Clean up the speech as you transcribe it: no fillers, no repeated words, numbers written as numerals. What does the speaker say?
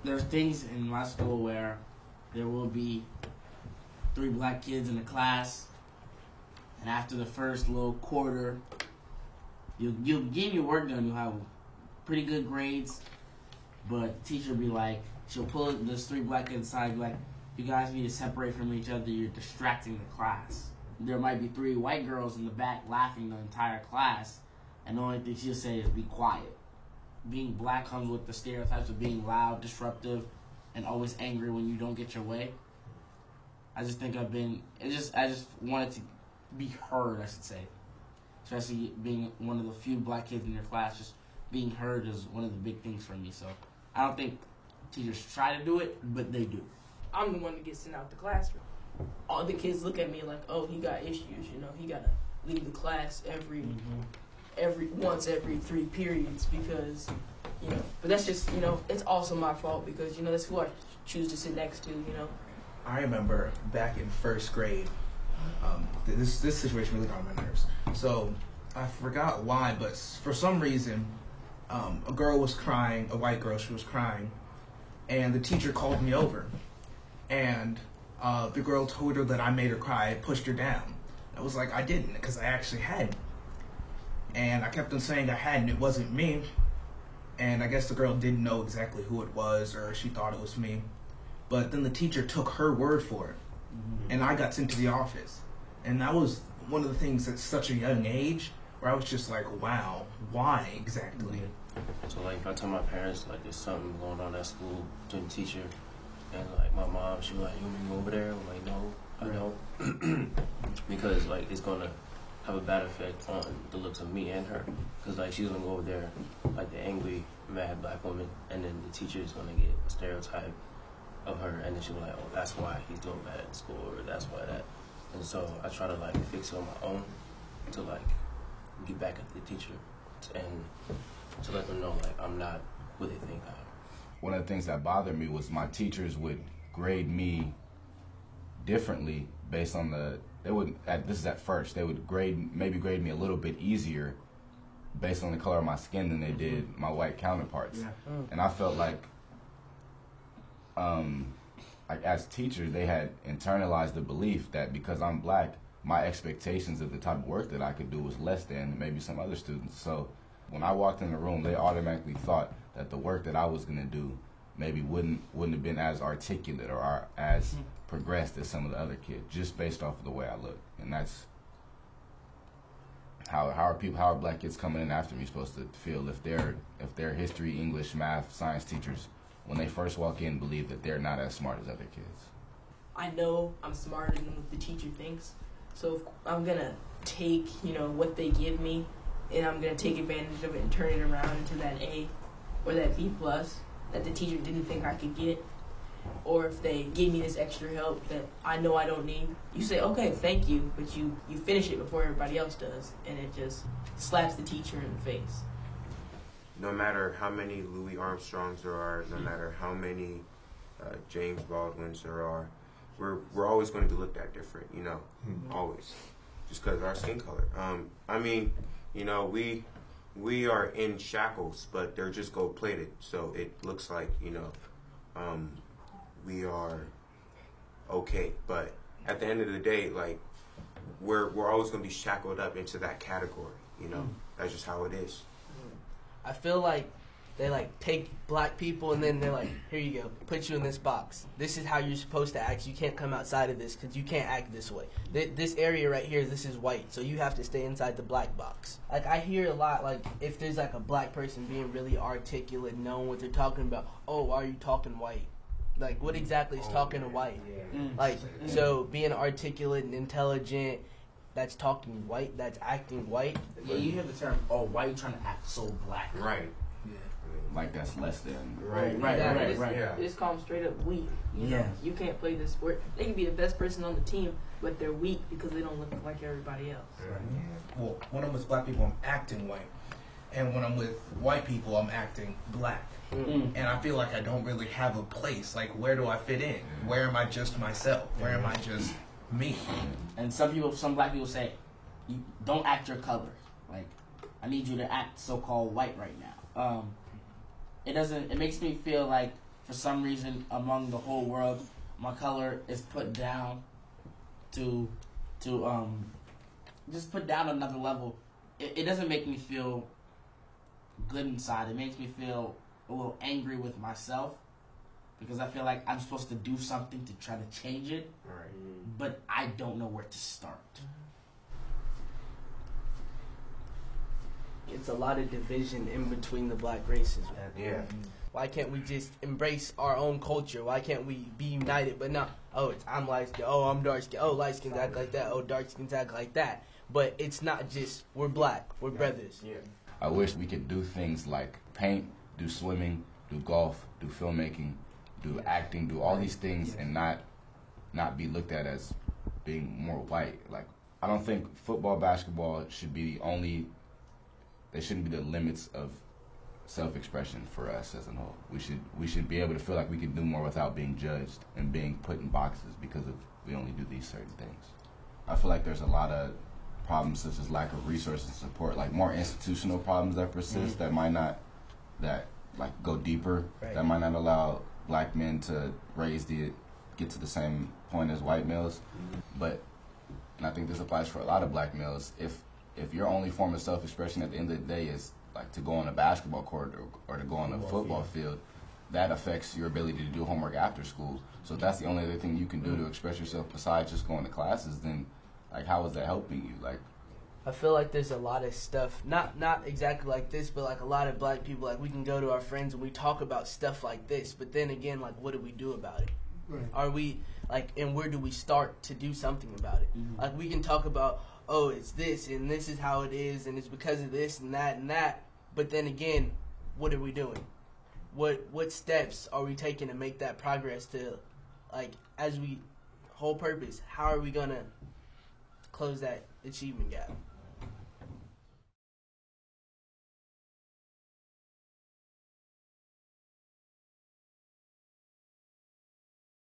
there's things in my school where there will be 3 black kids in the class, and after the first little quarter, you'll get your work done. You'll have pretty good grades, but the teacher will be like, she'll pull those 3 black kids aside, be like, you guys need to separate from each other. You're distracting the class. There might be 3 white girls in the back laughing the entire class, and the only thing she'll say is be quiet. Being black comes with the stereotypes of being loud, disruptive, and always angry when you don't get your way. I just think I just wanted to be heard, I should say. Especially being one of the few black kids in your class, just being heard is one of the big things for me. So I don't think teachers try to do it, but they do. I'm the one that gets sent out the classroom. All the kids look at me like, oh, he got issues, he gotta leave the class every 3 periods because, but that's just, it's also my fault because, that's who I choose to sit next to, I remember back in first grade, this situation really got on my nerves. So I forgot why, but for some reason, a girl was crying, a white girl, she was crying, and the teacher called me over, and the girl told her that I made her cry, I pushed her down. I was like, I didn't, because I actually hadn't. And I kept on saying I hadn't, it wasn't me. And I guess the girl didn't know exactly who it was, or she thought it was me. But then the teacher took her word for it. And I got sent to the office. And that was one of the things at such a young age where I was just like, wow, why exactly? So like if I tell my parents like there's something going on at school between the teacher and like my mom, she was like, you want me to go over there? I'm like, no, I don't. Because like it's gonna have a bad effect on the looks of me and her. Because like she's gonna go over there like the angry, mad black woman, and then the teacher is gonna get a stereotype of her, and then she'll be like, oh, that's why he's doing bad at school, or that's why that. And so I try to like fix it on my own to like get back at the teacher and to let them know like I'm not who they think I am. One of the things that bothered me was my teachers would grade me differently based on this is at first, they would maybe grade me a little bit easier based on the color of my skin than they did my white counterparts. Yeah. And I felt like as teachers, they had internalized the belief that because I'm black, my expectations of the type of work that I could do was less than maybe some other students. So when I walked in the room, they automatically thought that the work that I was going to do maybe wouldn't have been as articulate or as progressed as some of the other kids, just based off of the way I look. And that's how are black kids coming in after me supposed to feel if they're history, English, math, science teachers, when they first walk in, believe that they're not as smart as other kids. I know I'm smarter than what the teacher thinks, so if I'm gonna take what they give me, and I'm gonna take advantage of it and turn it around into that A or that B plus that the teacher didn't think I could get. Or if they give me this extra help that I know I don't need, you say, okay, thank you, but you finish it before everybody else does, and it just slaps the teacher in the face. No matter how many Louis Armstrongs there are, no matter how many James Baldwins there are, we're always going to be looked at different, always, just because of our skin color. We are in shackles, but they're just gold-plated, so it looks like, we are okay. But at the end of the day, like, we're always going to be shackled up into that category, That's just how it is. I feel like they like take black people and then they're like, here you go, put you in this box. This is how you're supposed to act. You can't come outside of this because you can't act this way. This area right here, this is white, so you have to stay inside the black box. Like I hear a lot, like if there's like a black person being really articulate, knowing what they're talking about. Oh, why are you talking white? Like what exactly is talking to white? Yeah. Like so being articulate and intelligent. That's talking white, that's acting white. Yeah, you hear the term, oh, why are you trying to act so black? Right. Yeah. Like that's less than. Right. Yeah. They just call them straight up weak. You can't play this sport. They can be the best person on the team, but they're weak because they don't look like everybody else. Right. Yeah. Well, when I'm with black people, I'm acting white. And when I'm with white people, I'm acting black. Mm-hmm. And I feel like I don't really have a place. Like, where do I fit in? Where am I just myself? Where am I just me? And some black people say, you don't act your color. Like, I need you to act so-called white right now. It makes me feel like for some reason among the whole world, my color is put down to just put down another level. It doesn't make me feel good inside. It makes me feel a little angry with myself because I feel like I'm supposed to do something to try to change it, Right. but I don't know where to start. It's a lot of division in between the black races, man. Yeah. Why can't we just embrace our own culture? Why can't we be united? But no, I'm light skinned. Oh, I'm dark skinned. Oh, light skins act like that. Oh, dark skins act like that. But it's not just we're black. We're brothers. Yeah. I wish we could do things like paint, do swimming, do golf, do filmmaking, do acting, do all these things, and not be looked at as being more white. Like, I don't think football, basketball should be the only. They shouldn't be the limits of self-expression for us as a whole. We should be able to feel like we can do more without being judged and being put in boxes because of we only do these certain things. I feel like there's a lot of problems such as lack of resources and support, like more institutional problems that persist that might not go deeper, that might not allow black men to get to the same point as white males. But and I think this applies for a lot of black males. If your only form of self-expression at the end of the day is like to go on a basketball court or to go on a football field, that affects your ability to do homework after school. So if that's the only other thing you can do to express yourself besides just going to classes, then like how is that helping you? Like, I feel like there's a lot of stuff, not exactly like this, but like a lot of black people, like we can go to our friends and we talk about stuff like this, but then again, like what do we do about it? Right. Are we like, and where do we start to do something about it? Like we can talk about, oh, it's this and this is how it is and it's because of this and that, but then again, what are we doing? What steps are we taking to make that progress to, like, as we whole purpose, how are we gonna close that achievement gap?